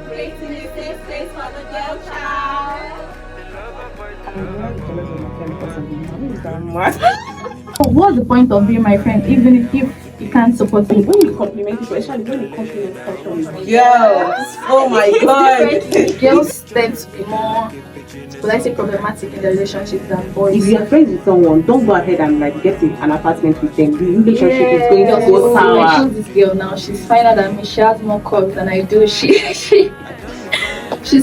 Creating a safe space for the girl child. What's the point of being my friend even if you can't support me? When you compliment people, especially when you compliment girls, oh my god. Girls tend to be more, would I say, problematic in the relationships than boys. If you're friends with someone, don't go ahead and like get an apartment with them. The relationship is going to go I sour. choose this girl now. She's finer than me. She has more curves than I do. She's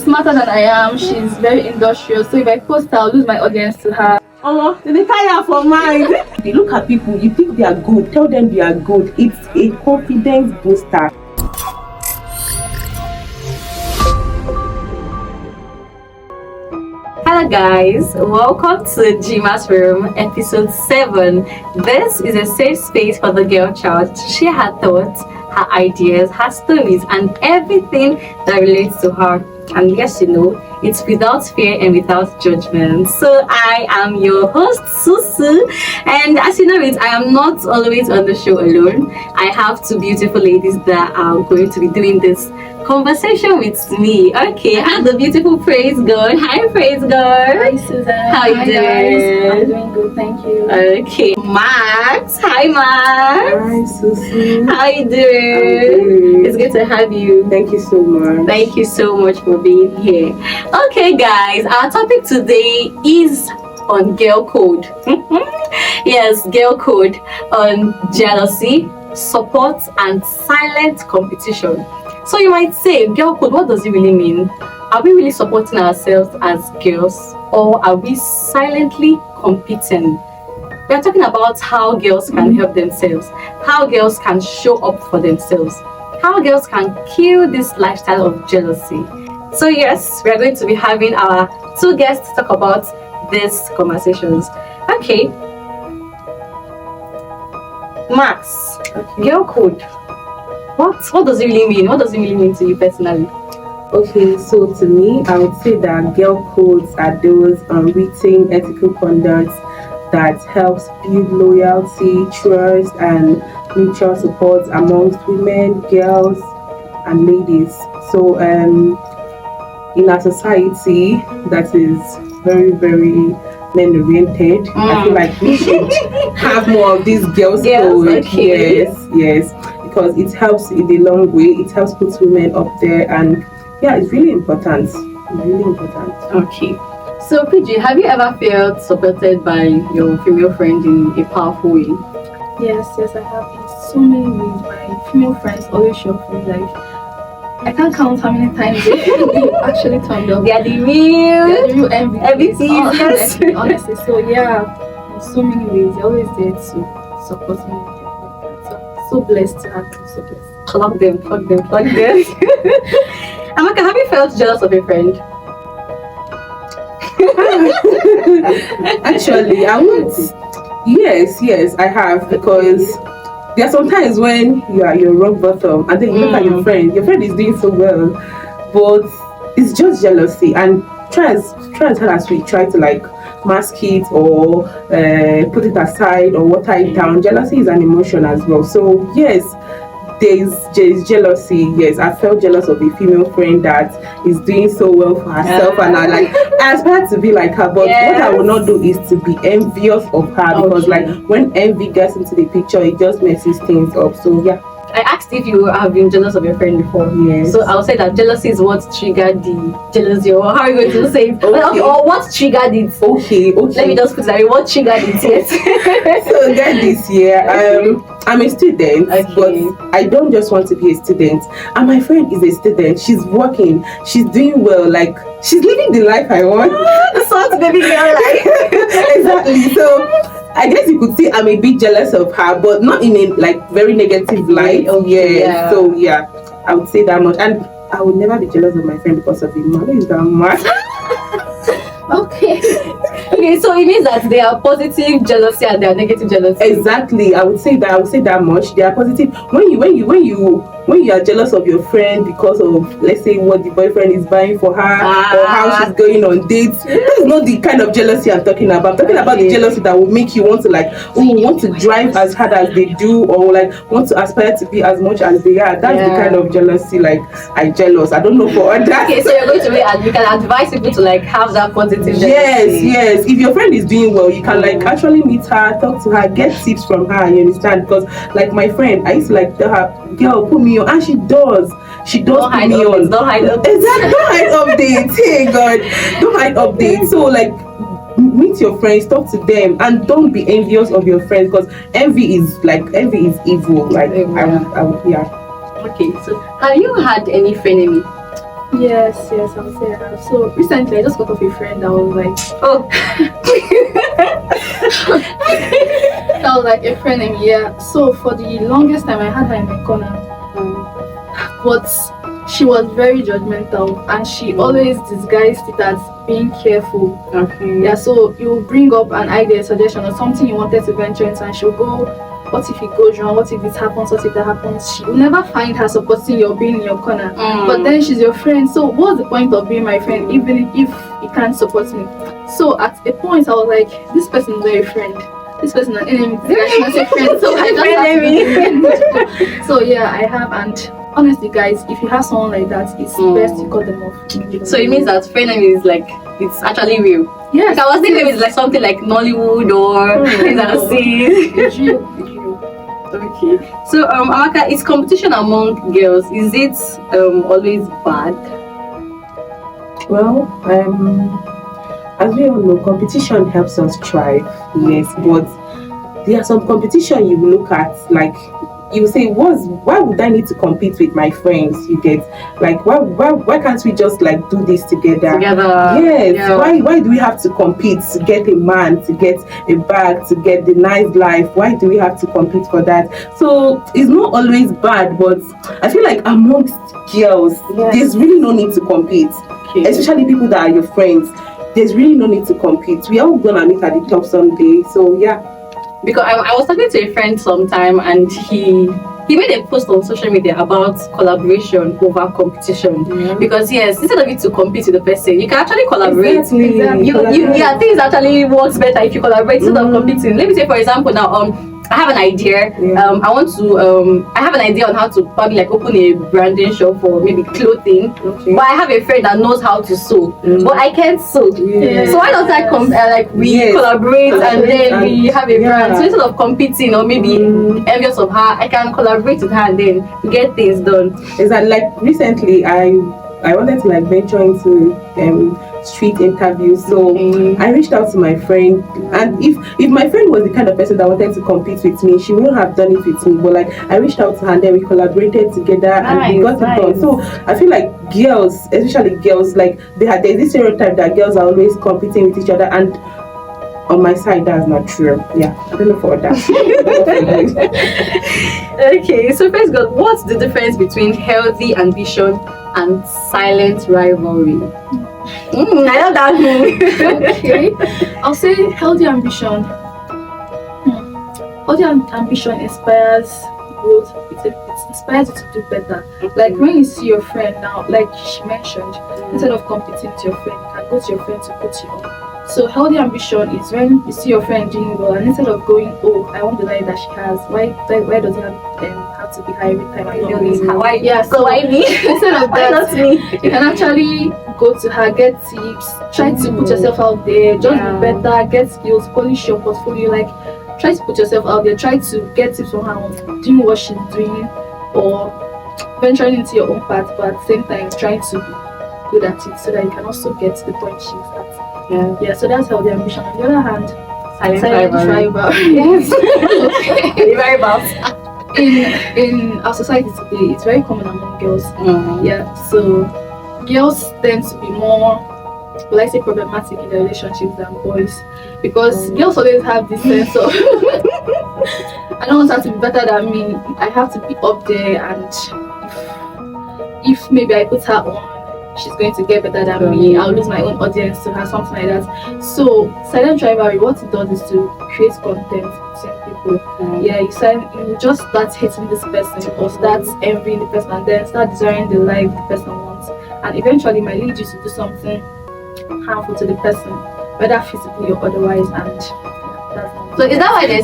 smarter than I am. She's very industrious. So if I post her, I'll lose my audience to her. Oh, they tire for mind. If you look at people, you think they are good, tell them they are good. It's a confidence booster. Hello guys, welcome to GMASROOM episode 7. This is a safe space for the girl child to share her thoughts, her ideas, her stories, and everything that relates to her. And yes, you know, it's without fear and without judgment. So I am your host, Susu, and as you know it, I am not always on the show alone. I have two beautiful ladies that are going to be doing this conversation with me. Okay, I have the beautiful Praise God. Hi, Praise God. Hi, Susan. How you doing? Guys. I'm doing good, thank you. Okay, Max. Hi, Max. Hi, Susie. How you doing? I'm good. It's good to have you. Thank you so much. Thank you so much for being here. Okay, guys, our topic today is on girl code. Yes, girl code on jealousy, support, and silent competition. So you might say, girl code, what does it really mean? Are we really supporting ourselves as girls, or are we silently competing? We are talking about how girls can help themselves, how girls can show up for themselves, how girls can kill this lifestyle of jealousy. So yes, we are going to be having our two guests talk about these conversations. Okay, Max, girl code. What does it really mean? What does it really mean to you personally? Okay, so to me, I would say that girl codes are those unwritten ethical conducts that helps build loyalty, trust, and mutual support amongst women, girls, and ladies. So, in our society that is very, very men-oriented, I feel like we should have more of these girls code. Okay. Yes, because it helps in the long way. It helps put women up there, and yeah, it's really important. It's really important. Okay. So, PG, have you ever felt supported by your female friend in a powerful way? Yes, I have in so many ways. My female friends always show up for me. Like, I can't count how many times they actually turned up. They are the real MVP. everything. Yes. Honestly, so yeah, in so many ways, they're always there to support me. So blessed to have them. So blessed. Plug them. Amaka, have you felt jealous of a friend? Actually, I would. Yes, I have, because there are some times when you are your rock bottom and then you look at your friend is doing so well, but it's just jealousy, and try as hard as we try to like mask it or put it aside or water it down. Jealousy is an emotion as well. So yes, there's jealousy. Yes, I felt jealous of a female friend that is doing so well for herself, and I aspire to be like her. But what I will not do is to be envious of her, because like when envy gets into the picture, it just messes things up. So yeah. I asked if you have been jealous of your friend before. Yes. So I'll say that jealousy is what triggered the jealousy, or how are you going to say it? Okay. Or what triggered it? Okay. Let me just put it that way. What triggered it? Yes. So then this year, I'm a student, but I don't just want to be a student. And my friend is a student. She's working. She's doing well. Like, she's living the life I want. The sort baby girl life. Exactly. So I guess you could say I'm a bit jealous of her, but not in a like very negative light. Yeah. So yeah, I would say that much. And I would never be jealous of my friend because of him. Mother is that much. Okay, so it means that there are positive jealousy and there are negative jealousy. Exactly. I would say that much. They are positive. When you when you are jealous of your friend because of, let's say, what the boyfriend is buying for her or how she's going on dates, that's not the kind of jealousy I'm talking about. I'm talking about the jealousy that will make you want to like, want to drive as hard as they do, or like want to aspire to be as much as they are. That's the kind of jealousy like I jealous. I don't know for others. Okay, so you're going to you can advise people to like have that positive jealousy. Yes. If your friend is doing well, you can like actually meet her, talk to her, get tips from her. You understand? Because like my friend, I used to like tell her, girl, put me on, and she does put me on. Don't hide updates. Exactly. Don't hide updates. Hey God, don't hide updates. So like, meet your friends, talk to them, and don't be envious of your friends, because envy is evil. Like Okay, so have you had any frenemy? Yes, I would say I have. So recently I just got off a friend that was like, that was like a friend in yeah. So for the longest time I had her in my corner. But she was very judgmental, and she always disguised it as being careful. Okay. Yeah, so you bring up an idea, suggestion, or something you wanted to venture into, and she'll go, what if it goes wrong? What if this happens? What if that happens? She will never find her supporting your being in your corner. But then she's your friend, so what's the point of being my friend even if you can't support me? So at a point I was like, this person is not a friend. This person is an enemy. This person is a friend. So I just have to be a friend. So yeah, I have. And honestly guys, if you have someone like that, it's best to cut them off. So it means that frenemy is like, it's actually real. Yes. I was thinking maybe it's like something like Nollywood or things that I see. It's real. Okay. So Amaka, is competition among girls, is it always bad? Well, as we all know, competition helps us thrive. Yes, but there are some competition you look at, like you say, why would I need to compete with my friends? You get, like, why can't we just like do this together? Yes. Yeah. Why do we have to compete to get a man, to get a bag, to get the nice life? Why do we have to compete for that? So it's not always bad, but I feel like amongst girls, there's really no need to compete. Okay. Especially people that are your friends. There's really no need to compete. We are all gonna meet at the top someday. So yeah. Because I was talking to a friend sometime, and he made a post on social media about collaboration over competition. Because yes, instead of you to compete with the person, you can actually collaborate. Exactly. Things actually works better if you collaborate instead of competing. Let me say, for example, now I have an idea. I have an idea on how to probably like open a branding shop for maybe clothing. But I have a friend that knows how to sew, but I can't sew. So why don't I collaborate and then we have a brand? So instead of competing or maybe envious of her, I can collaborate with her and then get things done. Is that like recently I wanted to like venture into street interviews, so I reached out to my friend, and if my friend was the kind of person that wanted to compete with me, she wouldn't have done it with me, but like I reached out to her and then we collaborated together and we got it done. So I feel like girls, especially girls, like there's this stereotype that girls are always competing with each other, and on my side that's not true. Yeah, I don't know for that. Okay, so first God, what's the difference between healthy ambition and silent rivalry? I love that movie. Okay, I'll say healthy ambition. Healthy ambition inspires growth. It inspires you to do better. Like when you see your friend now, like she mentioned, instead of competing with your friend, you can go to your friend to put you on. So healthy ambition is when you see your friend doing well, and instead of going, oh, I want the life that she has. Why does it have to be high every time I do this? So why me? Instead of that, you can actually go to her, get tips, try to put yourself out there, just be better, get skills, polish your portfolio. Like try to put yourself out there, try to get tips from her on doing what she's doing or venturing into your own path, but at the same time trying to be good at it so that you can also get to the point she's at. Yeah, so that's healthy ambition. On the other hand, silent rival. Yes. Very bad. In our society today, it's very common among girls. Yeah, so girls tend to be more, will I say, problematic in their relationships than boys, because girls always have this sense of I don't want her to be better than me. I have to be up there, and if maybe I put her on, she's going to get better than me. I'll lose my own audience to her, something like that. So silent rivalry, what it does is to create content between people. Yeah, you just start hating this person or start envying the person and then start desiring the life the person wants. And eventually might lead you to do something harmful to the person, whether physically or otherwise. And that's not So is that why they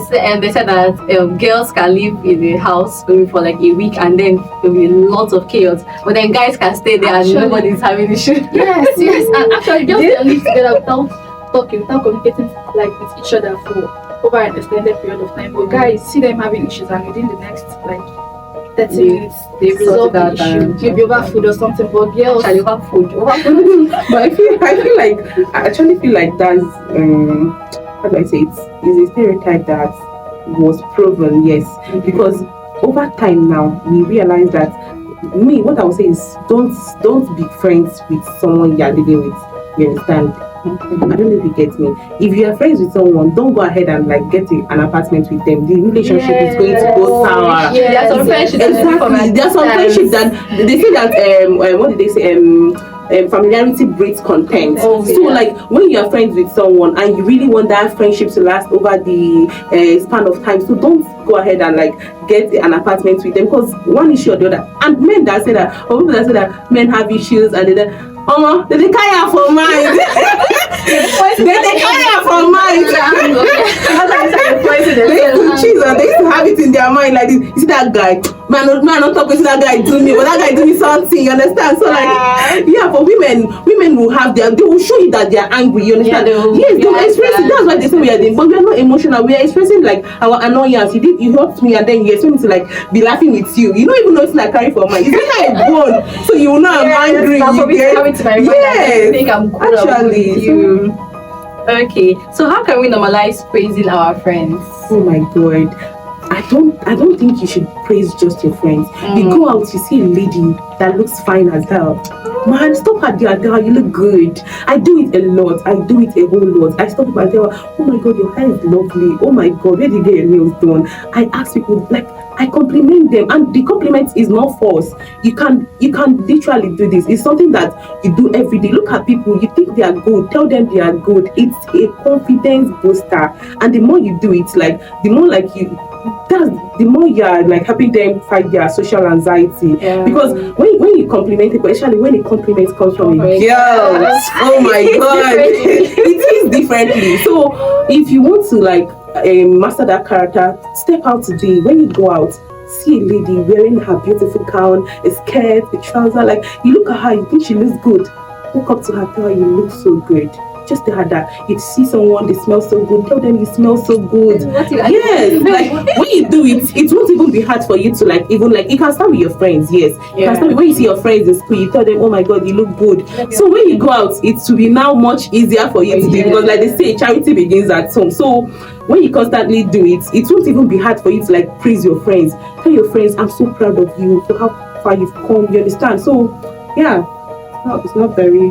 said that girls can live in a house maybe for like a week and then there'll be lots of chaos, but then guys can stay there and nobody's having issues? Yes, and actually girls can live together without talking, without communicating like with each other for over an extended period of time. But guys see them having issues and within the next like 30 minutes they resolve the issue, maybe over food or something. But girls Actually, over food. But I actually feel like that's how do I say it? Is a stereotype that was proven, yes. Because over time now we realize that what I would say is don't be friends with someone you're living with. You understand? I don't know if you get me. If you are friends with someone, don't go ahead and like get an apartment with them. The relationship is going to go sour. There are some friendships. Exactly. There are some friendships that they say that what did they say? Familiarity breeds contempt. So like when you are friends with someone and you really want that friendship to last over the span of time, so don't go ahead and like get an apartment with them, because one issue or the other. And men that say that, or people that say that men have issues and they carry for mind. They carry for mind. They used to cheat and they used to have it in their mind like this. You see that guy, man, not talking to that guy do me, but that guy do me something. You understand? So like, for women will have they will show you that they are angry. You understand? They will express it. That's why they say we are doing, but we are not emotional. We are expressing like our annoyance. You hurt me and then you expect me to like be laughing with you. You don't even know it's like carry for mind. It's like a bone, so you will know I'm angry. I think I'm cool actually with you. Okay, so how can we normalize praising our friends? Oh my god, I don't think you should praise just your friends. You go out, you see a lady that looks fine as hell, man, stop her there, girl, you look good. I do it a lot. I do it a whole lot. I stop people and tell her, oh my god, your hair is lovely. Oh my god, where did you get your nails done? I ask people, like, I compliment them, and the compliment is not false. You can literally do this. It's something that you do every day. Look at people, you think they are good, tell them they are good. It's a confidence booster, and the more you do it, like the more like the more you are like helping them fight their social anxiety. Because when you compliment people, especially when a compliment comes from a girl, oh my god, it is differently. So if you want to like master that character, step out today. When you go out, see a lady wearing her beautiful gown, a skirt, a trouser, like you look at her, you think she looks good, walk up to her, tell her you look so good. Just tell her that. You see someone, they smell so good, tell them you smell so good. Yes, like when you do it, it won't even be hard for you to like even like, you can start with your friends. Yes, you can start when you see your friends in school, you tell them, oh my god, you look good. So when you go out, it will be now much easier for you to do, because like they say, charity begins at home. So when you constantly do it, it won't even be hard for you to like praise your friends. Tell your friends, I'm so proud of you for how far you've come. You understand? So yeah. No, it's not very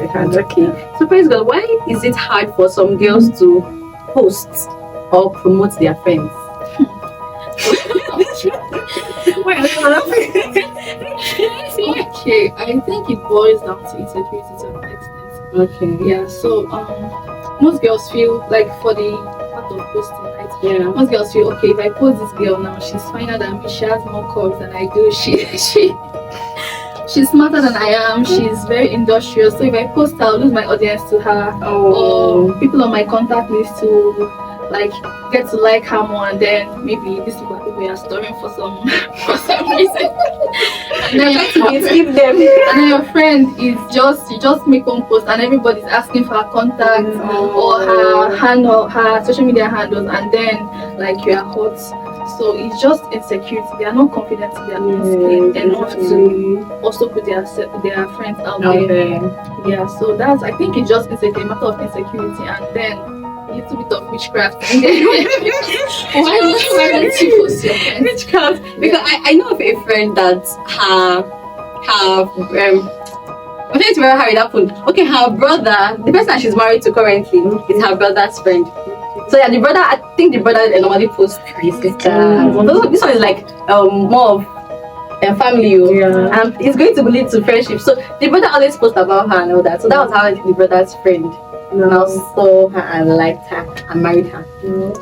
hard. Okay. So praise God, why is it hard for some girls to post or promote their friends? Okay, I think it boils down to insecurity to an extent. Okay. Yeah, so most girls feel like for the part of posting, right? Yeah. Most girls feel, okay, if I post this girl now, she's finer than me, she has more curves than I do, she's smarter than I am, she's very industrious, so if I post her, I'll lose my audience to her. Or people on my contact list to like get to like her more, and then maybe these people are storing for some reason. And then your friend is you just make one post and everybody's asking for her contact or her handle, her social media handles, and then like you are hot. So it's just insecurity. They are not confident in their own skin enough to also put their friends out there. Yeah, so I think it's just a matter of insecurity, and then a little bit of witchcraft. And then why don't you post your friends? Witchcraft? Because I know of a friend that I'm trying to remember how it happened. Okay, her brother, the person that she's married to currently, is her brother's friend. So yeah, I think the brother normally posts his sister. This one is like more of family, and it's going to lead to friendship. So the brother always posts about her and all that. So that was how the brother's friend And I saw her and liked her and married her.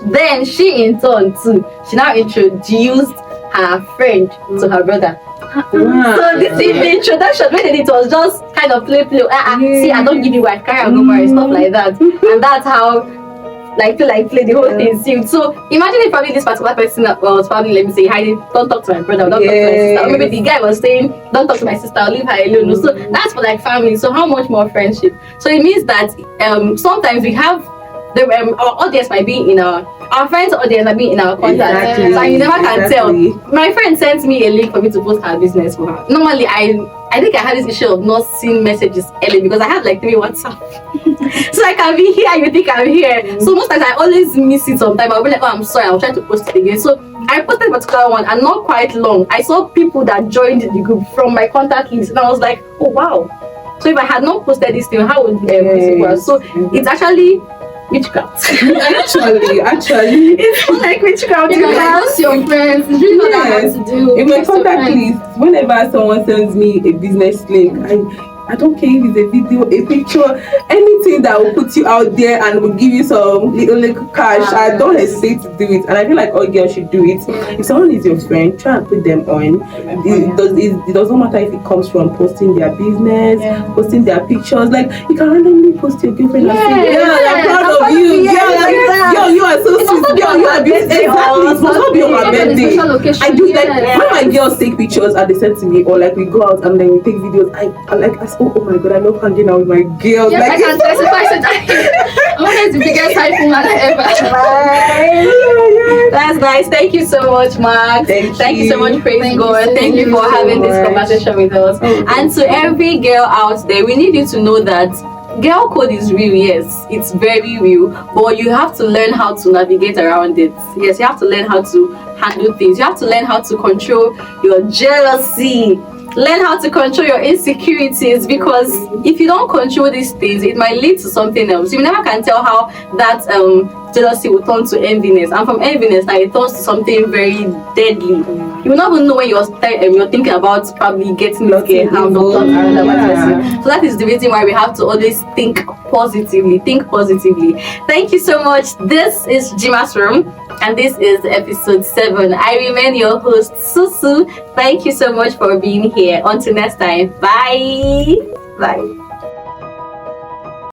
Then she in turn too, she now introduced her friend to her brother. Wow. So this is the introduction. When it was just kind of play. See, I don't give you wife, carry and go marry, stuff like that. And that's how play the whole thing sealed. So imagine if probably this particular person was probably, let me say, hiding, don't talk to my brother, don't talk to my sister. Or maybe the guy was saying, don't talk to my sister, I'll leave her alone. So that's for like family. So how much more friendship? So it means that sometimes we have our audience might be in our friends' audience might be in our contact. Exactly. So you never can tell. My friend sent me a link for me to post her business for her. Normally I think I had this issue of not seeing messages early because I have like 3 WhatsApp. So I can be here, you think I'm here. So most times I always miss it sometimes. I'll be like, oh, I'm sorry, I'll try to post it again. So I posted a particular one and not quite long. I saw people that joined the group from my contact list and I was like, oh wow. So if I had not posted this thing, how would it work? So it's actually witchcraft. actually, it's not like witchcraft. You can your friends. It's really not that hard to do. In my contact list, whenever someone sends me a business link, I don't care if it's a video, a picture, anything that will put you out there and will give you some little cash. I don't hesitate to do it, and I feel like all girls should do it. If someone is your friend, try and put them on. It doesn't matter if it comes from posting their business, posting their pictures. Like you can randomly post your girlfriend and say, I'm proud of you. You are so sweet. You are beautiful. Exactly. It must not be on my birthday. I do like when my girls take pictures and they send to me, or like we go out and then we take videos. I like ask, oh my god, I love hanging out with my girls. Yes, like, I can testify to that. I'm always the biggest hype woman ever. That's nice. Thank you so much, Max. Thank you so much, praise God. Thank you for having this conversation with us. And to every girl out there, we need you to know that girl code is real, yes, it's very real, but you have to learn how to navigate around it. Yes, you have to learn how to handle things. You have to learn how to control your jealousy. Learn how to control your insecurities, because if you don't control these things, it might lead to something else. You never can tell how that jealousy will turn to enviness, and from enviness now it turns to something very deadly. You will not even know when you're thinking about probably getting harmed or another person. So that is the reason why we have to always think positively. Thank you so much. This is GMASROOM, and this is episode 7. I remain your host, Susu. Thank you so much for being here. Until next time, bye.